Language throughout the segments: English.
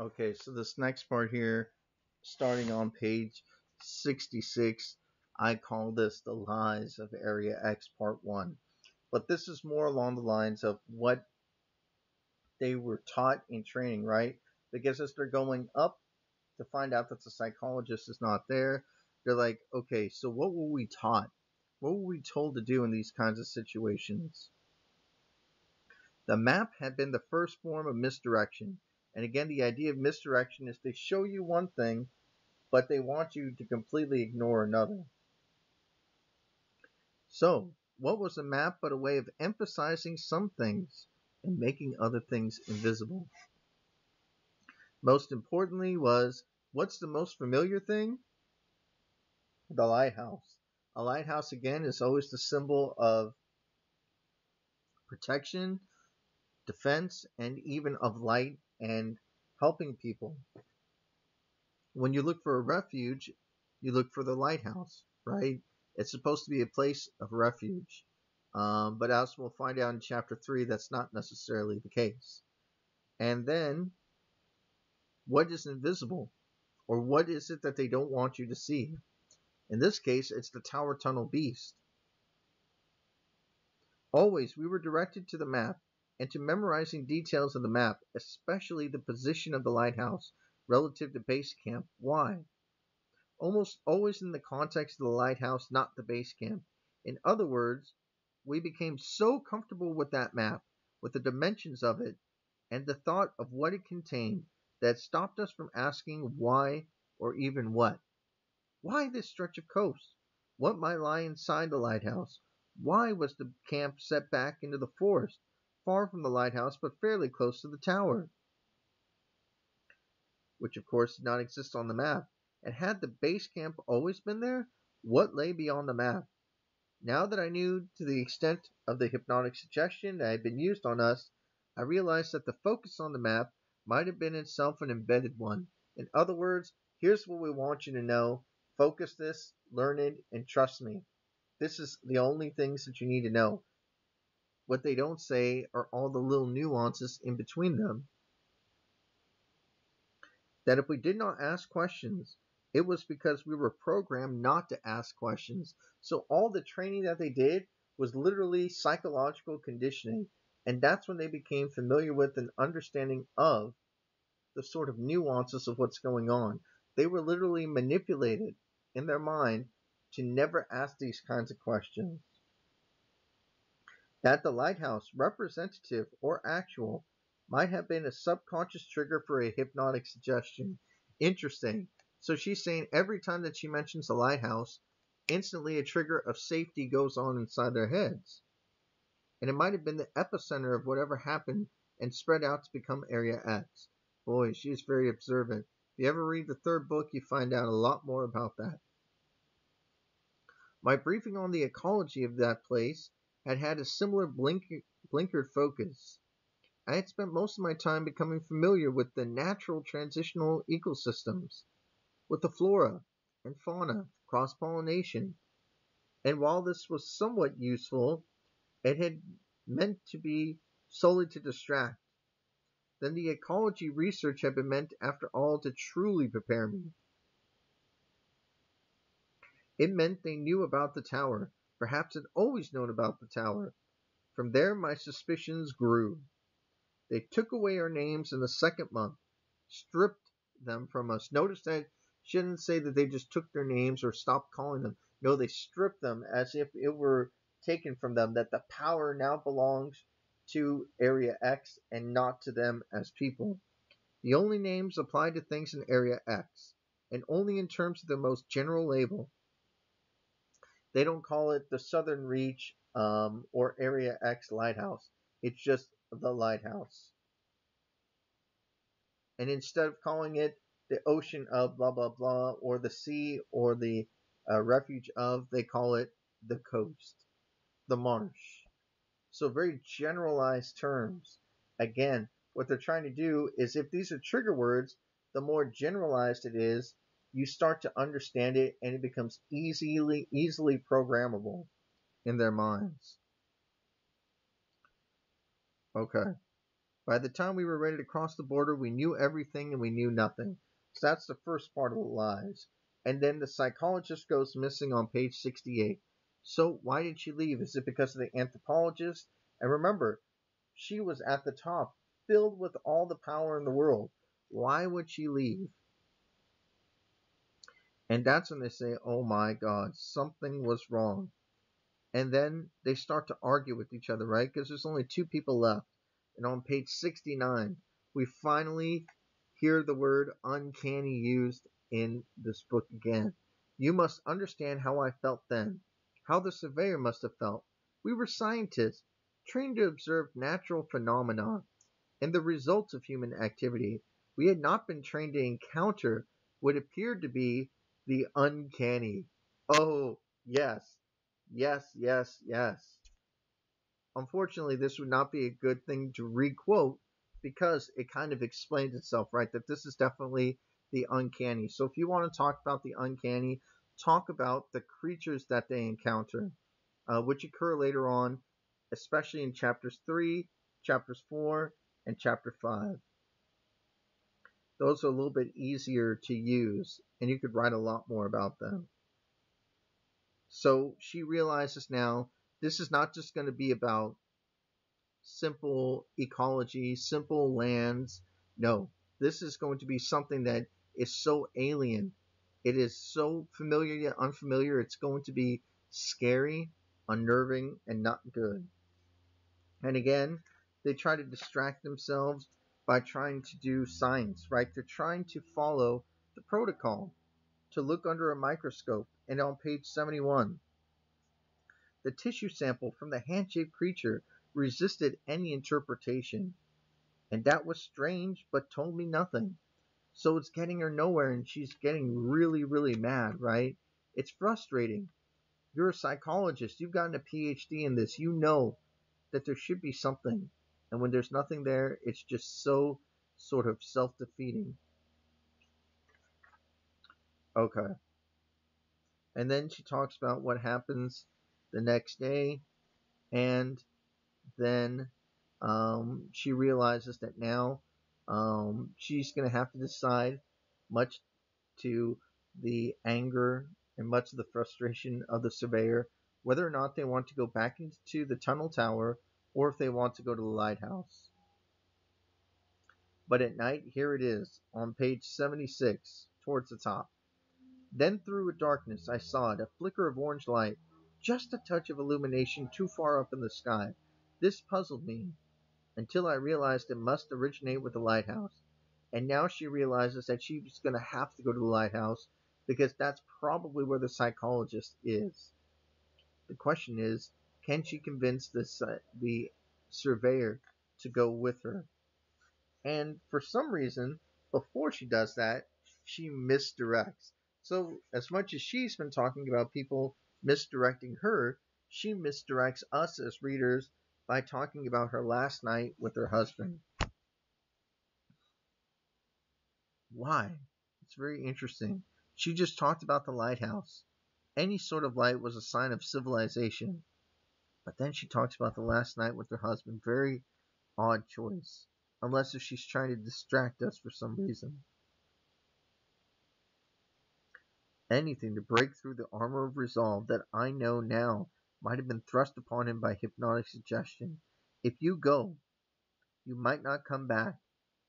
Okay, so this next part here, starting on page 66, I call this the lies of Area X Part 1. But this is more along the lines of what they were taught in training, right? Because as they're going up to find out that the psychologist is not there, they're like, okay, so what were we taught? What were we told to do in these kinds of situations? The map had been the first form of misdirection. And again, the idea of misdirection is they show you one thing, but they want you to completely ignore another. So, what was a map but a way of emphasizing some things and making other things invisible? Most importantly was, what's the most familiar thing? The lighthouse. A lighthouse, again, is always the symbol of protection, defense, and even of light and helping people. When you look for a refuge, you look for the lighthouse, right? It's supposed to be a place of refuge. But as we'll find out in chapter 3, that's not necessarily the case. And then, what is invisible? Or what is it that they don't want you to see? In this case, it's the Tower Tunnel Beast. Always, we were directed to the map and to memorizing details of the map, especially the position of the lighthouse relative to base camp. Why? Almost always in the context of the lighthouse, not the base camp. In other words, we became so comfortable with that map, with the dimensions of it, and the thought of what it contained, that it stopped us from asking why or even what. Why this stretch of coast? What might lie inside the lighthouse? Why was the camp set back into the forest, far from the lighthouse but fairly close to the tower, which of course did not exist on the map? And had the base camp always been there? What lay beyond the map? Now that I knew to the extent of the hypnotic suggestion that had been used on us, I realized that the focus on the map might have been itself an embedded one. In other words, here's what we want you to know. Focus this, learn it, and trust me. This is the only things that you need to know. What they don't say are all the little nuances in between them. That if we did not ask questions, it was because we were programmed not to ask questions. So all the training that they did was literally psychological conditioning. And that's when they became familiar with and understanding of the sort of nuances of what's going on. They were literally manipulated in their mind to never ask these kinds of questions. That the lighthouse, representative or actual, might have been a subconscious trigger for a hypnotic suggestion. Interesting. So she's saying every time that she mentions the lighthouse, instantly a trigger of safety goes on inside their heads. And it might have been the epicenter of whatever happened and spread out to become Area X. Boy, she is very observant. If you ever read the third book, you find out a lot more about that. My briefing on the ecology of that place had had a similar blinkered focus. I had spent most of my time becoming familiar with the natural transitional ecosystems, with the flora and fauna, cross-pollination, and while this was somewhat useful, it had meant to be solely to distract. Then the ecology research had been meant, after all, to truly prepare me. It meant they knew about the tower, perhaps had always known about the tower. From there my suspicions grew. They took away our names in the second month, stripped them from us. Notice that she didn't say that they just took their names or stopped calling them. No, they stripped them as if it were taken from them, that the power now belongs to Area X and not to them as people. The only names apply to things in Area X, and only in terms of the most general label. They don't call it the Southern Reach or Area X Lighthouse. It's just the lighthouse. And instead of calling it the ocean of blah blah blah or the sea or the refuge of, they call it the coast, the marsh. So very generalized terms. Again, what they're trying to do is, if these are trigger words, the more generalized it is, you start to understand it and it becomes easily programmable in their minds. Okay. By the time we were ready to cross the border, we knew everything and we knew nothing. So that's the first part of the lies. And then the psychologist goes missing on page 68. So why did she leave? Is it because of the anthropologist? And remember, she was at the top, filled with all the power in the world. Why would she leave? And that's when they say, oh my God, something was wrong. And then they start to argue with each other, right? Because there's only two people left. And on page 69, we finally hear the word uncanny used in this book again. You must understand how I felt then, how the surveyor must have felt. We were scientists, trained to observe natural phenomena and the results of human activity. We had not been trained to encounter what appeared to be the uncanny. Oh, yes, yes, yes, yes. Unfortunately, this would not be a good thing to requote because it kind of explains itself, right? That this is definitely the uncanny. So if you want to talk about the uncanny, talk about the creatures that they encounter, which occur later on, especially in chapters 3, chapters 4, and chapter 5. Those are a little bit easier to use, and you could write a lot more about them. So she realizes now this is not just going to be about simple ecology, simple lands. No, this is going to be something that is so alien. It is so familiar yet unfamiliar. It's going to be scary, unnerving, and not good. And again, they try to distract themselves by trying to do science, right? They're trying to follow the protocol to look under a microscope. And on page 71, the tissue sample from the hand-shaped creature resisted any interpretation. And that was strange, but told me nothing. So it's getting her nowhere, and she's getting really, really mad, right? It's frustrating. You're a psychologist. You've gotten a PhD in this. You know that there should be something. And when there's nothing there, it's just so sort of self-defeating. Okay. And then she talks about what happens the next day. And then she realizes that now she's going to have to decide, much to the anger and much of the frustration of the surveyor, whether or not they want to go back into the tunnel tower or if they want to go to the lighthouse. But at night, here it is, on page 76, towards the top. Then through a darkness I saw it, a flicker of orange light, just a touch of illumination too far up in the sky. This puzzled me until I realized it must originate with the lighthouse. And now she realizes that she's going to have to go to the lighthouse because that's probably where the psychologist is. The question is, can she convince the surveyor to go with her? And for some reason, before she does that, she misdirects. So as much as she's been talking about people misdirecting her, she misdirects us as readers by talking about her last night with her husband. Why? It's very interesting. She just talked about the lighthouse. Any sort of light was a sign of civilization. But then she talks about the last night with her husband. Very odd choice. Unless if she's trying to distract us for some reason. Anything to break through the armor of resolve that I know now might have been thrust upon him by hypnotic suggestion. If you go, you might not come back,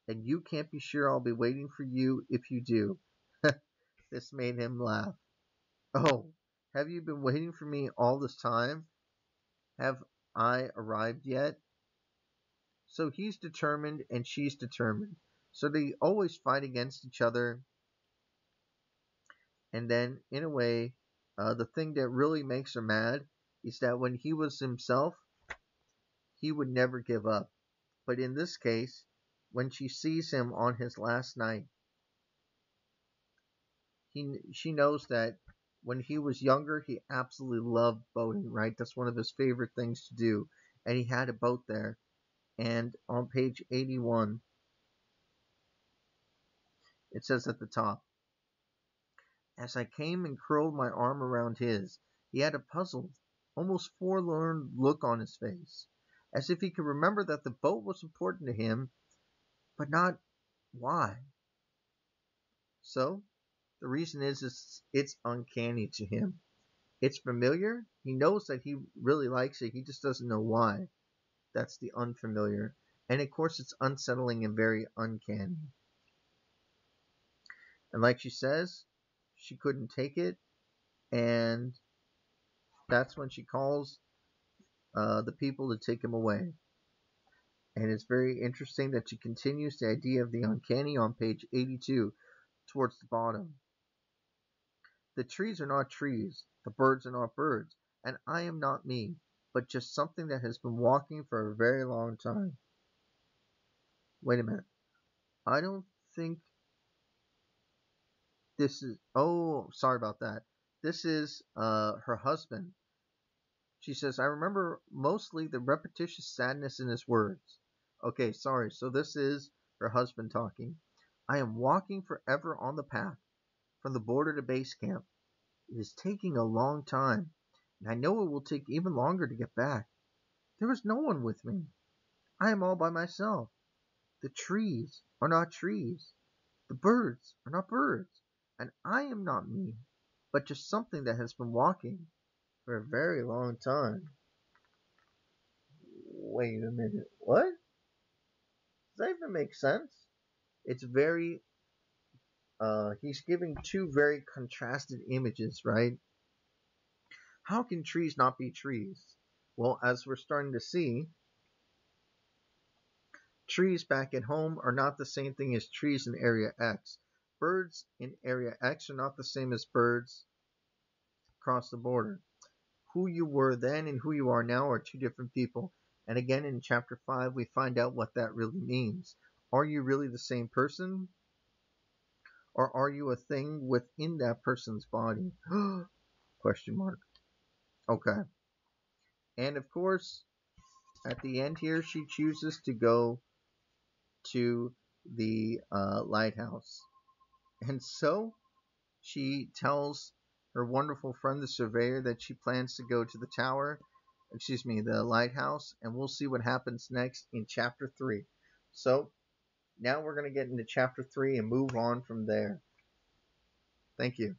and you can't be sure I'll be waiting for you if you do. This made him laugh. Oh, have you been waiting for me all this time? Have I arrived yet? So he's determined and she's determined. So they always fight against each other. And then, in a way, the thing that really makes her mad is that when he was himself, he would never give up. But in this case, when she sees him on his last night, she knows that when he was younger, he absolutely loved boating, right? That's one of his favorite things to do. And he had a boat there. And on page 81, it says at the top, as I came and curled my arm around his, he had a puzzled, almost forlorn look on his face. as if he could remember that the boat was important to him, but not why. So, the reason is it's uncanny to him. It's familiar. He knows that he really likes it. He just doesn't know why. That's the unfamiliar. And of course, it's unsettling and very uncanny. And like she says, she couldn't take it. And that's when she calls the people to take him away. And it's very interesting that she continues the idea of the uncanny on page 82 towards the bottom. The trees are not trees, the birds are not birds, and I am not me, but just something that has been walking for a very long time. Wait a minute. I don't think this is. Oh, sorry about that. This is her husband. She says, I remember mostly the repetitious sadness in his words. Okay, sorry. So this is her husband talking. I am walking forever on the path, from the border to base camp. It is taking a long time, and I know it will take even longer to get back. There is no one with me. I am all by myself. The trees are not trees. The birds are not birds. And I am not me, but just something that has been walking for a very long time. Wait a minute. What? Does that even make sense? It's very, he's giving two very contrasted images, right? How can trees not be trees? Well, as we're starting to see, trees back at home are not the same thing as trees in Area X. Birds in Area X are not the same as birds across the border. Who you were then and who you are now are two different people. And again, in chapter 5, we find out what that really means. Are you really the same person? Or are you a thing within that person's body? Question mark. Okay. And of course, at the end here, she chooses to go to the lighthouse. And so she tells her wonderful friend, the surveyor, that she plans to go to the tower, the lighthouse, and we'll see what happens next in chapter 3. So now we're going to get into chapter 3 and move on from there. Thank you.